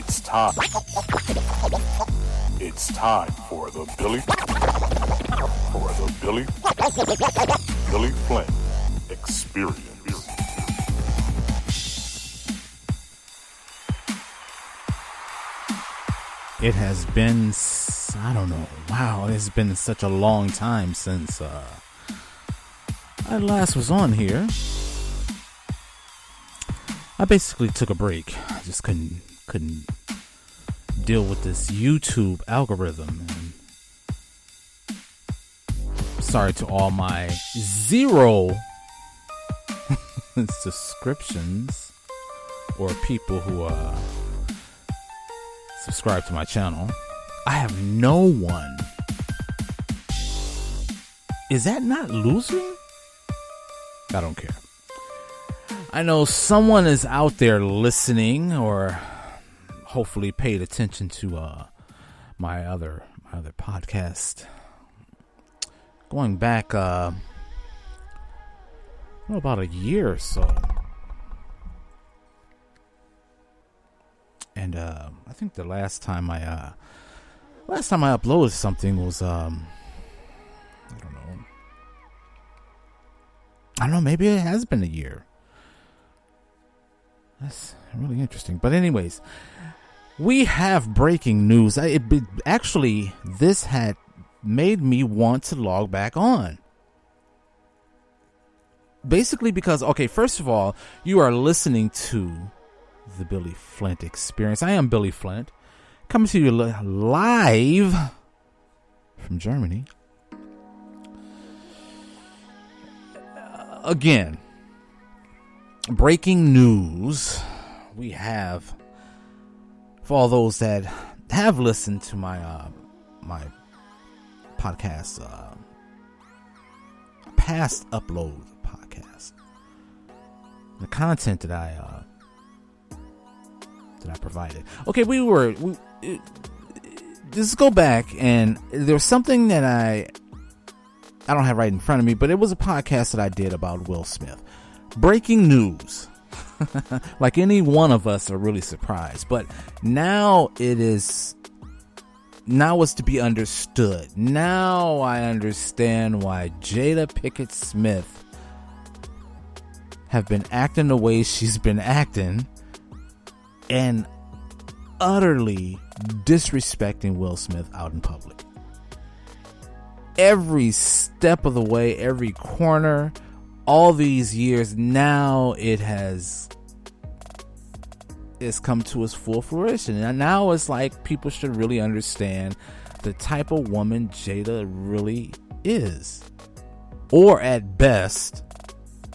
It's time. It's time for the Billy Flynn Experience. It has been, I don't know, wow, it's been such a long time since I last was on here. I basically took a break. I just couldn't deal with this YouTube algorithm. And sorry to all my 0 subscriptions or people who subscribe to my channel. I have no one. Is that not losing? I don't care. I know someone is out there listening or hopefully paid attention to my other podcast. Going back about a year or so. And I think the last time I uploaded something was I don't know, maybe it has been a year. That's really interesting. But anyways, we have breaking news. Actually, this had made me want to log back on. Basically because, okay, first of all, you are listening to the Billy Flint Experience. I am Billy Flint, coming to you live from Germany. Again, breaking news. We have, for all those that have listened to my my podcast, past upload podcast, the content that I provided. Okay, just go back, and there's something that I don't have right in front of me, but it was a podcast that I did about Will Smith. Breaking news. Like any one of us are really surprised, but now it's to be understood. Now I understand why Jada Pinkett Smith have been acting the way she's been acting and utterly disrespecting Will Smith out in public. Every step of the way, every corner, all these years, now it's come to its full fruition. And now it's like people should really understand the type of woman Jada really is. Or at best,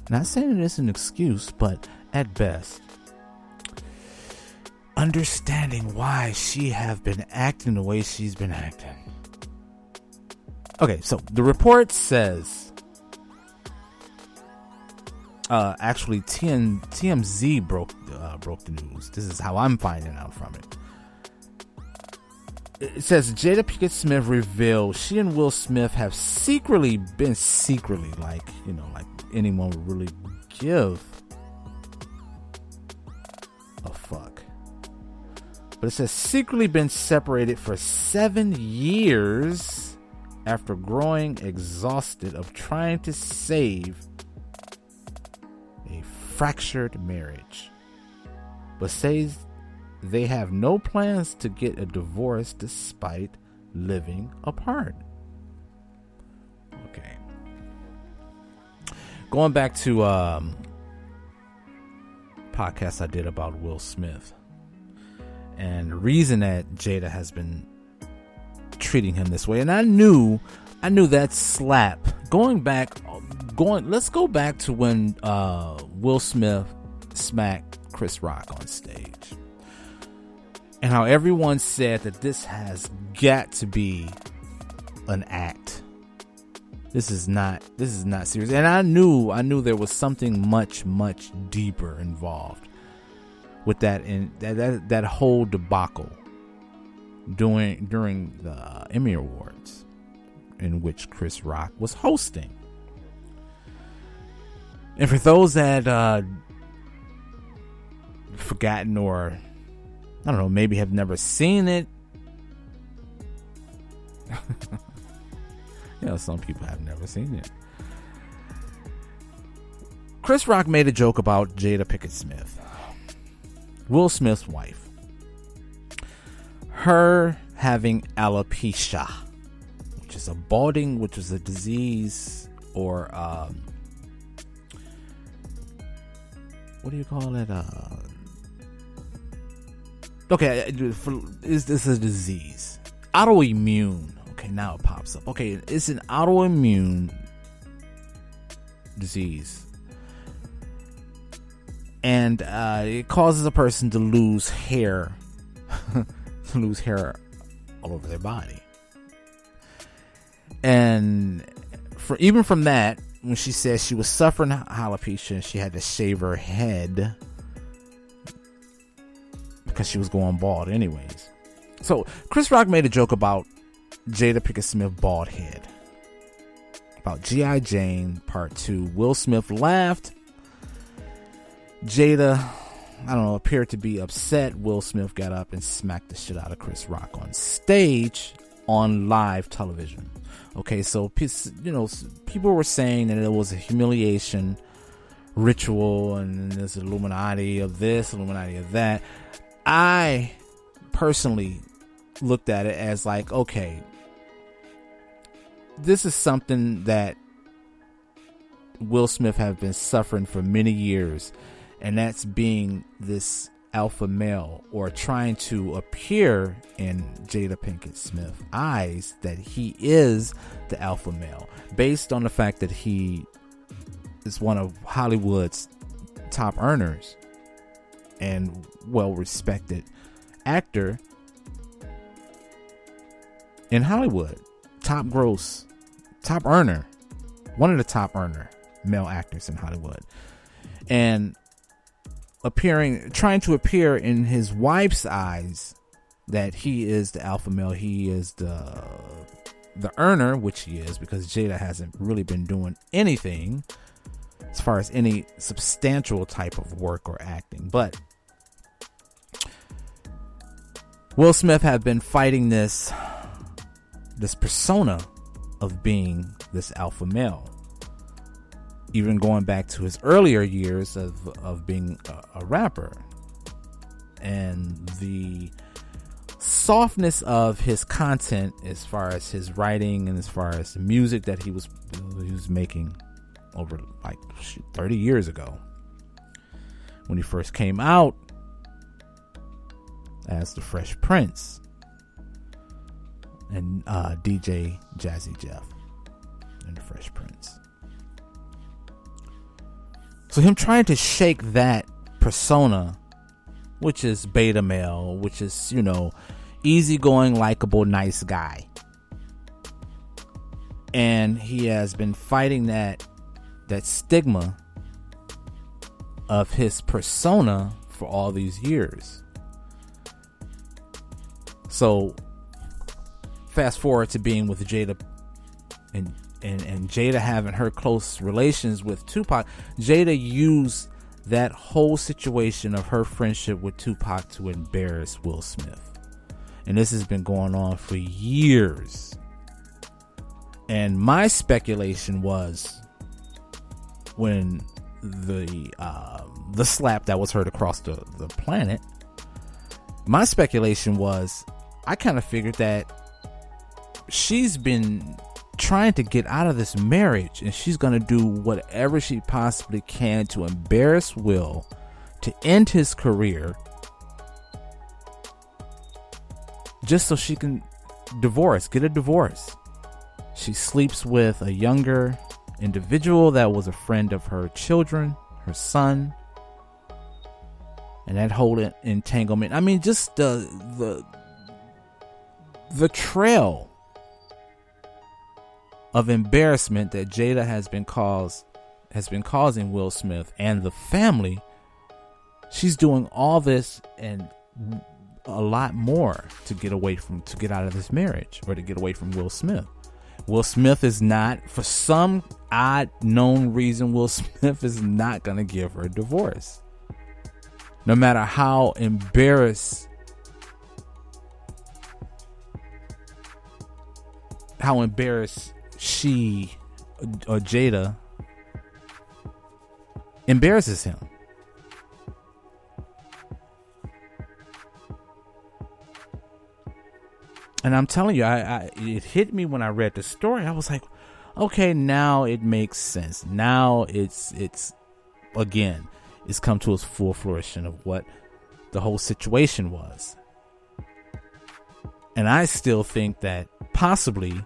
not saying it's an excuse, but at best, understanding why she have been acting the way she's been acting. Okay, so the report says, actually TMZ broke the news. This is how I'm finding out from it. It says Jada Pinkett Smith revealed she and Will Smith have secretly, like anyone would really give a fuck. But it says secretly been separated for 7 years after growing exhausted of trying to save a fractured marriage, but says they have no plans to get a divorce despite living apart. Okay. Going back to podcast I did about Will Smith and the reason that Jada has been treating him this way, and I knew that slap. Let's go back to when Will Smith smacked Chris Rock on stage, and how everyone said that this has got to be an act. This is not serious, and I knew there was something much deeper involved with that, and that whole debacle during the Emmy Awards, in which Chris Rock was hosting. And for those that forgotten or I don't know, maybe have never seen it. Some people have never seen it. Chris Rock made a joke about Jada Pinkett Smith, Will Smith's wife. Her having alopecia, which is a balding, which is a disease, or what do you call it? Okay, is this a disease? Autoimmune. Okay, now it pops up. Okay, it's an autoimmune disease. And it causes a person to lose hair. To lose hair all over their body. And even from that, when she says she was suffering alopecia, she had to shave her head because she was going bald anyways. So Chris Rock made a joke about Jada Pinkett Smith bald head. About G.I. Jane Part 2. Will Smith laughed. Jada, appeared to be upset. Will Smith got up and smacked the shit out of Chris Rock on stage on live television. Okay, so, people were saying that it was a humiliation ritual and there's Illuminati of this, Illuminati of that. I personally looked at it as like, okay, this is something that Will Smith have been suffering for many years, and that's being this alpha male, or trying to appear in Jada Pinkett Smith's eyes that he is the alpha male, based on the fact that he is one of Hollywood's top earners and well-respected actor in Hollywood, top earner, one of the top earner male actors in Hollywood, and trying to appear in his wife's eyes that he is the alpha male, he is the earner, which he is, because Jada hasn't really been doing anything as far as any substantial type of work or acting. But Will Smith had been fighting this persona of being this alpha male, even going back to his earlier years of being a rapper, and the softness of his content as far as his writing and as far as the music that he was making over like 30 years ago when he first came out as the Fresh Prince and DJ Jazzy Jeff and the Fresh Prince. So him trying to shake that persona, which is beta male, which is, easygoing, likable, nice guy. And he has been fighting that stigma of his persona for all these years. So fast forward to being with Jada and Jada having her close relations with Tupac. Jada used that whole situation of her friendship with Tupac to embarrass Will Smith. And this has been going on for years. And my speculation was, when the slap that was heard across the planet, my speculation was, I kind of figured that she's been trying to get out of this marriage, and she's going to do whatever she possibly can to embarrass Will, to end his career, just so she can get a divorce. She sleeps with a younger individual that was a friend of her children, her son, and that whole entanglement. I mean, just the trail of embarrassment that Jada has been causing Will Smith and the family. She's doing all this and a lot more to get out of this marriage, or to get away from Will Smith. Will Smith is not, for some odd known reason, Will Smith is not going to give her a divorce. No matter how embarrassed how embarrassed she or Jada embarrasses him. And I'm telling you, it hit me when I read the story. I was like, okay, now it makes sense. Now it's again, it's come to its full fruition of what the whole situation was. And I still think that possibly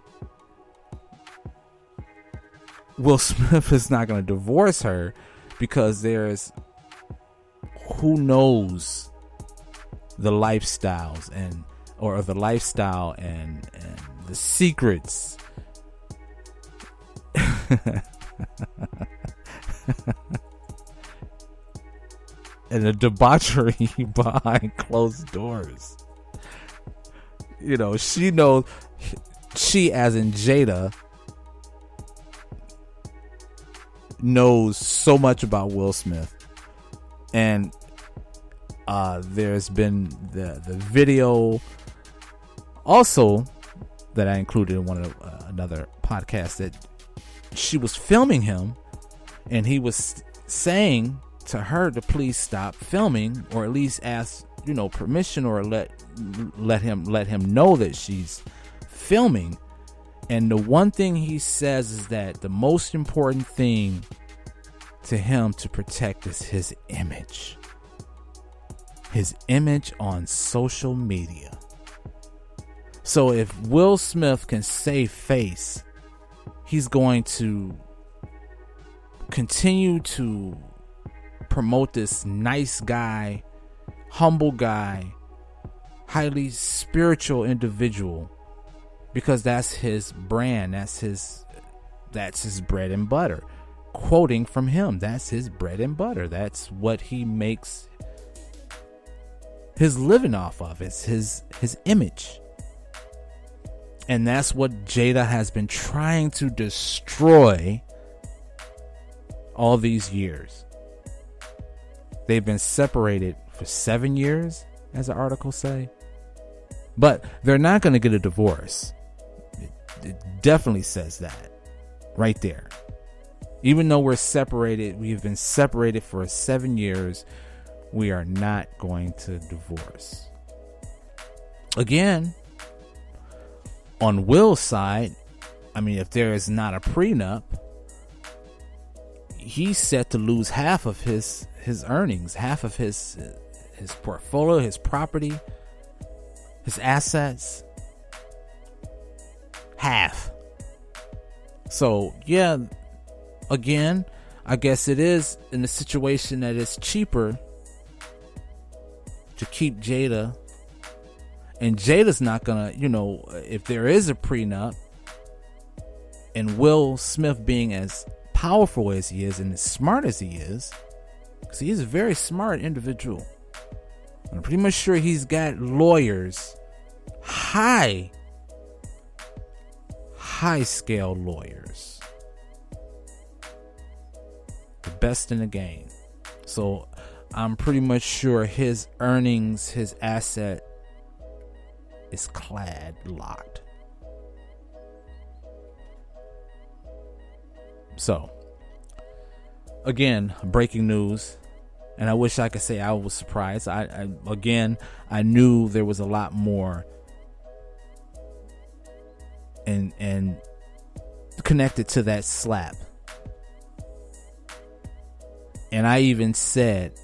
Will Smith is not going to divorce her because there's who knows the lifestyles and the secrets and the debauchery behind closed doors. You know, she knows, she as in Jada knows so much about Will Smith. And there's been the video also that I included in one of another podcast that she was filming him and he was saying to her to please stop filming, or at least ask, you know, permission, or let him know that she's filming. And the one thing he says is that the most important thing to him to protect is his image on social media. So if Will Smith can save face, he's going to continue to promote this nice guy, humble guy, highly spiritual individual, because that's his brand, that's his bread and butter. Quoting from him, that's his bread and butter. That's what he makes his living off of. It's his image. And that's what Jada has been trying to destroy all these years. They've been separated for 7 years, as the article say. But they're not going to get a divorce. It definitely says that right there. Even though we're separated, we've been separated for 7 years, we are not going to divorce. Again, on Will's side, I mean, if there is not a prenup, he's set to lose half of his earnings, half of his portfolio, his property, his assets. Half. So, yeah, again, I guess it is in a situation that it's cheaper to keep Jada. And Jada's not gonna, you know, if there is a prenup, and Will Smith being as powerful as he is and as smart as he is, because he is a very smart individual. I'm pretty much sure he's got lawyers, high scale lawyers, the best in the game. So I'm pretty much sure his earnings, his asset is locked. So again, breaking news, and I wish I could say I was surprised. I knew there was a lot more and connected to that slap. And I even said,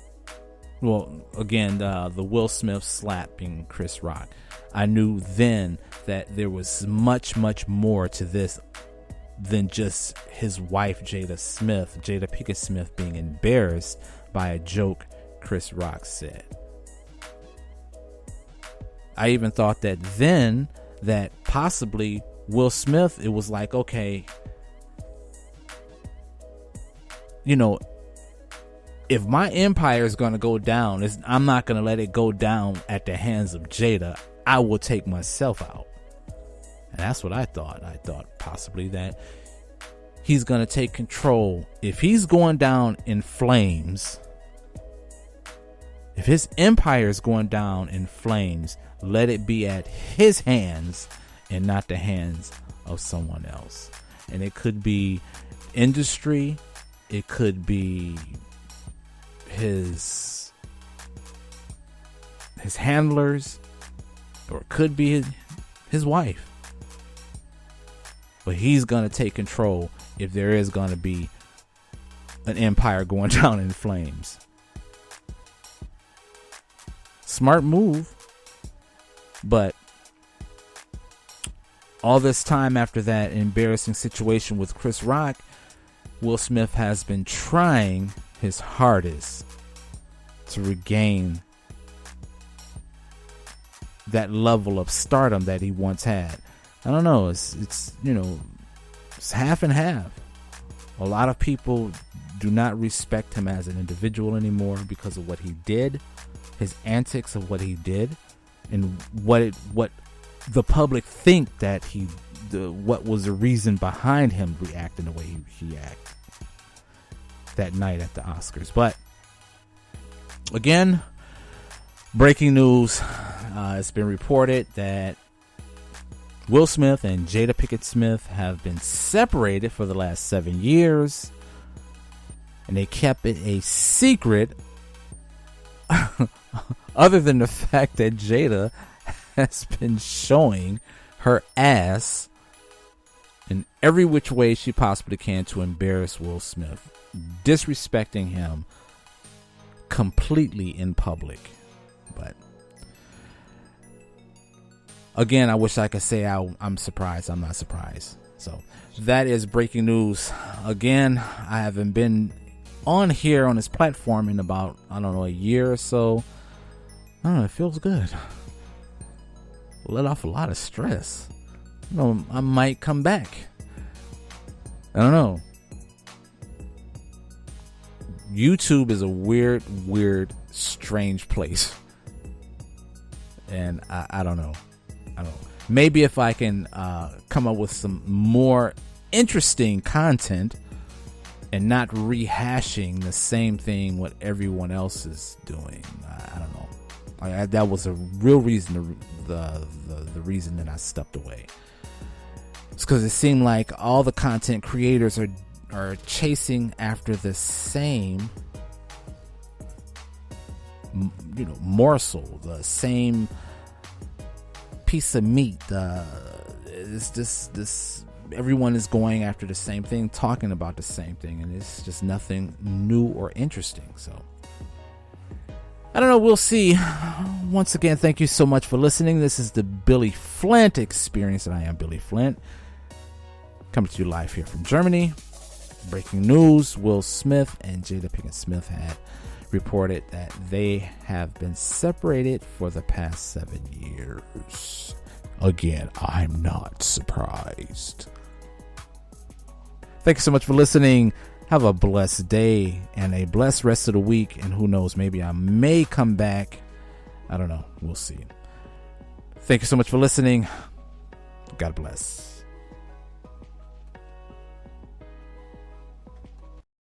well, again, the Will Smith slapping Chris Rock, I knew then that there was much, much more to this than just his wife, Jada Pinkett Smith, being embarrassed by a joke Chris Rock said. I even thought that then that possibly Will Smith, it was like, okay, you know, if my empire is going to go down, I'm not going to let it go down at the hands of Jada. I will take myself out. And that's what I thought. I thought possibly that he's going to take control. If he's going down in flames, if his empire is going down in flames, let it be at his hands and not the hands of someone else. And it could be industry, it could be his handlers, or it could be his wife. But he's going to take control if there is going to be an empire going down in flames. Smart move. But all this time after that embarrassing situation with Chris Rock, Will Smith has been trying his hardest to regain that level of stardom that he once had. I don't know. It's half and half. A lot of people do not respect him as an individual anymore because of what he did, his antics of what he did, and what the public think that what was the reason behind him reacting the way he acted that night at the Oscars. But again, breaking news. It's been reported that Will Smith and Jada Pinkett Smith have been separated for the last 7 years, and they kept it a secret other than the fact that Jada has been showing her ass in every which way she possibly can to embarrass Will Smith, disrespecting him completely in public. But again, I wish I could say I'm surprised. I'm not surprised. So that is breaking news. Again, I haven't been on here on this platform in about, a year or so. I don't know, it feels good. Let off a lot of stress. I might come back. I don't know. YouTube is a weird, strange place. And I don't know. Maybe if I can come up with some more interesting content and not rehashing the same thing what everyone else is doing. I don't know. That was a real reason, the reason that I stepped away. It's because it seemed like all the content creators are chasing after the same, morsel, the same piece of meat. Everyone is going after the same thing, talking about the same thing, and it's just nothing new or interesting. So I don't know. We'll see. Once again, thank you so much for listening. This is the Billy Flint Experience, and I am Billy Flint, coming to you live here from Germany. Breaking news: Will Smith and Jada Pinkett Smith had reported that they have been separated for the past 7 years. Again, I'm not surprised. Thank you so much for listening. Have a blessed day and a blessed rest of the week. And who knows, maybe I may come back. I don't know. We'll see. Thank you so much for listening. God bless.